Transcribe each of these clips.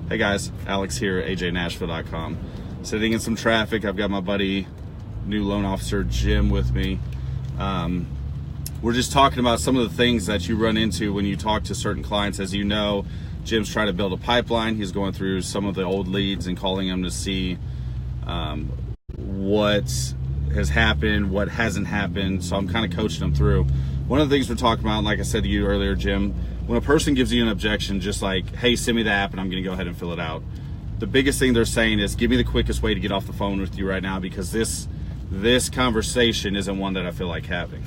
Hey guys, Alex here, ajnashville.com. Sitting in some traffic. I've got my buddy, new loan officer Jim, with me. We're just talking about some of the things that you run into when you talk to certain clients. As you know, Jim's trying to build a pipeline. He's going through some of the old leads and calling them to see what has happened, what hasn't happened. So I'm kind of coaching them through. One of the things we're talking about, like I said to you earlier, Jim, when a person gives you an objection, just like, hey, send me the app and I'm going to go ahead and fill it out. The biggest thing they're saying is, give me the quickest way to get off the phone with you right now, because this conversation isn't one that I feel like having.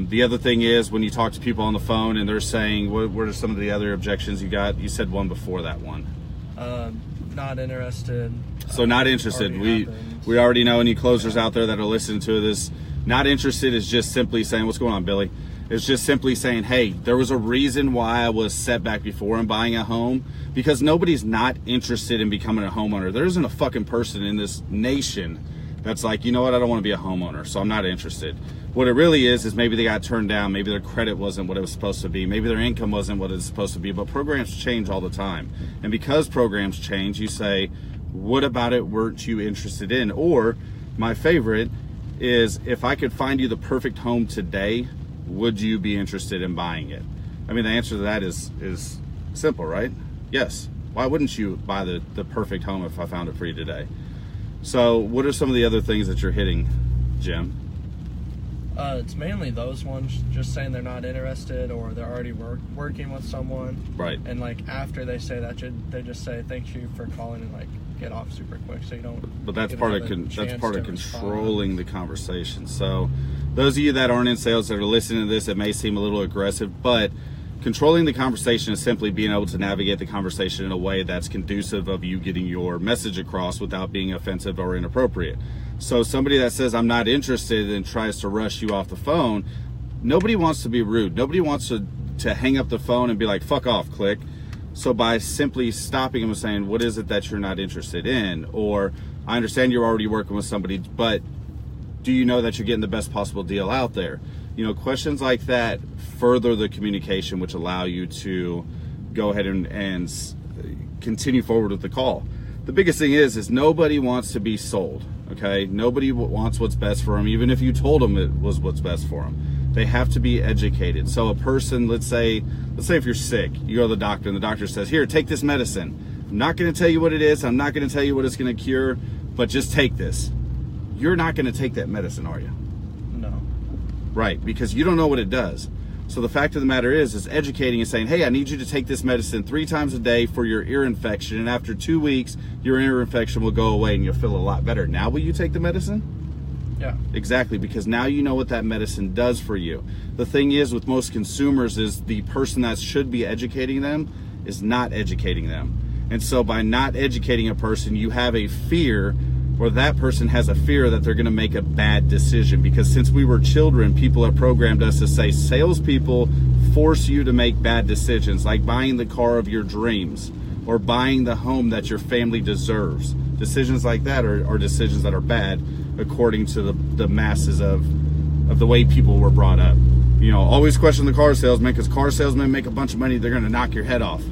The other thing is, when you talk to people on the phone and they're saying, what are some of the other objections you got? You said one before that one. Not interested. So not interested. We already know any closers out there that are listening to this. Not interested is just simply saying, what's going on, Billy? It's just simply saying, hey, there was a reason why I was set back before in buying a home, because nobody's not interested in becoming a homeowner. There isn't a fucking person in this nation that's like, you know what, I don't want to be a homeowner, so I'm not interested. What it really is maybe they got turned down, maybe their credit wasn't what it was supposed to be, maybe their income wasn't what it's supposed to be, but programs change all the time. And because programs change, you say, what about it weren't you interested in? Or my favorite is, if I could find you the perfect home today, would you be interested in buying it? I mean, the answer to that is simple, right? Yes. Why wouldn't you buy the perfect home if I found it for you today? So what are some of the other things that you're hitting, Jim? It's mainly those ones, just saying they're not interested, or they're already working with someone. Right. And like after they say that, they just say thank you for calling and like get off super quick, so you don't. But that's part of controlling the conversation. So those of you that aren't in sales that are listening to this, it may seem a little aggressive, but controlling the conversation is simply being able to navigate the conversation in a way that's conducive of you getting your message across without being offensive or inappropriate. So somebody that says, I'm not interested, and tries to rush you off the phone, nobody wants to be rude. Nobody wants to hang up the phone and be like, fuck off, click. So by simply stopping them and saying, what is it that you're not interested in? Or, I understand you're already working with somebody, but do you know that you're getting the best possible deal out there? You know, questions like that further the communication, which allow you to go ahead and continue forward with the call. The biggest thing is nobody wants to be sold, okay? Nobody wants what's best for them, even if you told them it was what's best for them. They have to be educated. So a person, let's say if you're sick, you go to the doctor and the doctor says, here, take this medicine. I'm not gonna tell you what it is. I'm not gonna tell you what it's gonna cure, but just take this. You're not gonna take that medicine, are you? No. Right, because you don't know what it does. So the fact of the matter is educating and saying, hey, I need you to take this medicine 3 times a day for your ear infection, and after 2 weeks, your ear infection will go away and you'll feel a lot better. Now will you take the medicine? Yeah. Exactly, because now you know what that medicine does for you. The thing is with most consumers is the person that should be educating them is not educating them. And so by not educating a person, you have a fear, or that person has a fear that they're going to make a bad decision. Because since we were children, people have programmed us to say salespeople force you to make bad decisions, like buying the car of your dreams or buying the home that your family deserves. Decisions like that are decisions that are bad according to the masses of the way people were brought up. You know, always question the car salesman, because car salesmen make a bunch of money, they're going to knock your head off.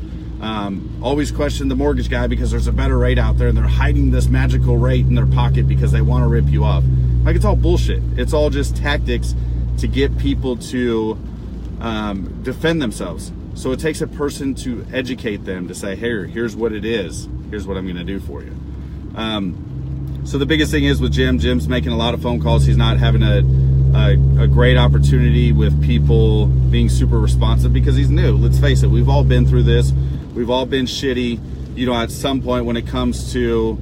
Always question the mortgage guy because there's a better rate out there and they're hiding this magical rate in their pocket because they want to rip you off. Like, it's all bullshit. It's all just tactics to get people to defend themselves. So it takes a person to educate them to say, hey, here's what it is. Here's what I'm going to do for you. So the biggest thing is with Jim's making a lot of phone calls. He's not having a great opportunity with people being super responsive because he's new. Let's face it, we've all been through this. We've all been shitty, you know, at some point when it comes to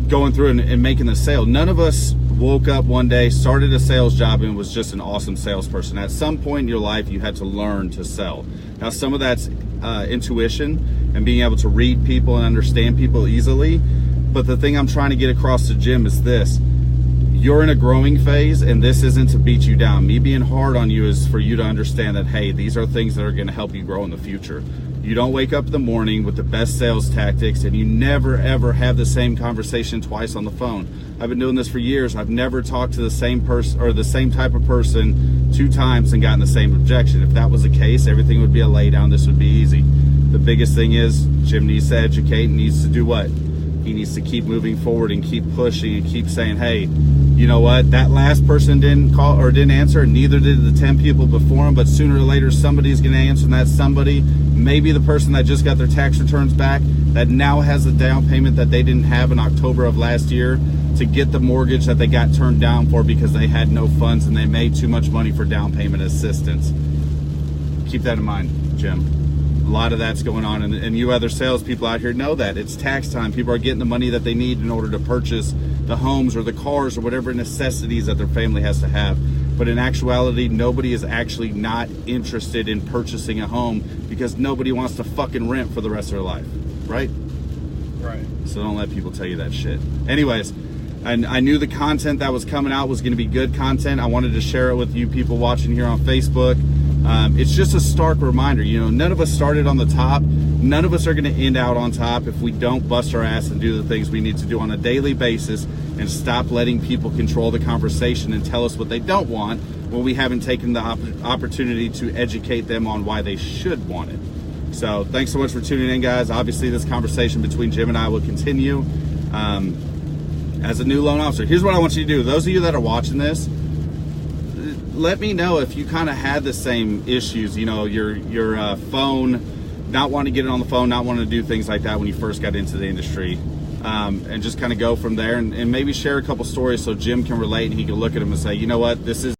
going through and making the sale. None of us woke up one day, started a sales job, and was just an awesome salesperson. At some point in your life, you had to learn to sell. Now, some of that's intuition and being able to read people and understand people easily. But the thing I'm trying to get across to Jim is this. You're in a growing phase, and this isn't to beat you down. Me being hard on you is for you to understand that, hey, these are things that are going to help you grow in the future. You don't wake up in the morning with the best sales tactics, and you never, ever have the same conversation twice on the phone. I've been doing this for years. I've never talked to the same person or the same type of person 2 times and gotten the same objection. If that was the case, everything would be a lay down. This would be easy. The biggest thing is Jim needs to educate and needs to do what? He needs to keep moving forward and keep pushing and keep saying, hey, you know what? That last person didn't call or didn't answer, and neither did the 10 people before him, but sooner or later somebody's going to answer, and that somebody, maybe the person that just got their tax returns back, that now has a down payment that they didn't have in October of last year to get the mortgage that they got turned down for because they had no funds and they made too much money for down payment assistance. Keep that in mind, Jim. A lot of that's going on, and you other salespeople out here know that. It's tax time. People are getting the money that they need in order to purchase the homes or the cars or whatever necessities that their family has to have. But in actuality, nobody is actually not interested in purchasing a home because nobody wants to fucking rent for the rest of their life, right? Right. So don't let people tell you that shit. Anyways, I knew the content that was coming out was going to be good content. I wanted to share it with you people watching here on Facebook. It's just a stark reminder, you know, none of us started on the top. None of us are going to end out on top if we don't bust our ass and do the things we need to do on a daily basis and stop letting people control the conversation and tell us what they don't want when we haven't taken the opportunity to educate them on why they should want it. So thanks so much for tuning in, guys. Obviously, this conversation between Jim and I will continue. As a new loan officer, here's what I want you to do. Those of you that are watching this, let me know if you kind of had the same issues, you know, your phone, not wanting to get it on the phone, not wanting to do things like that when you first got into the industry, and just kind of go from there and maybe share a couple stories so Jim can relate and he can look at them and say, you know what, this is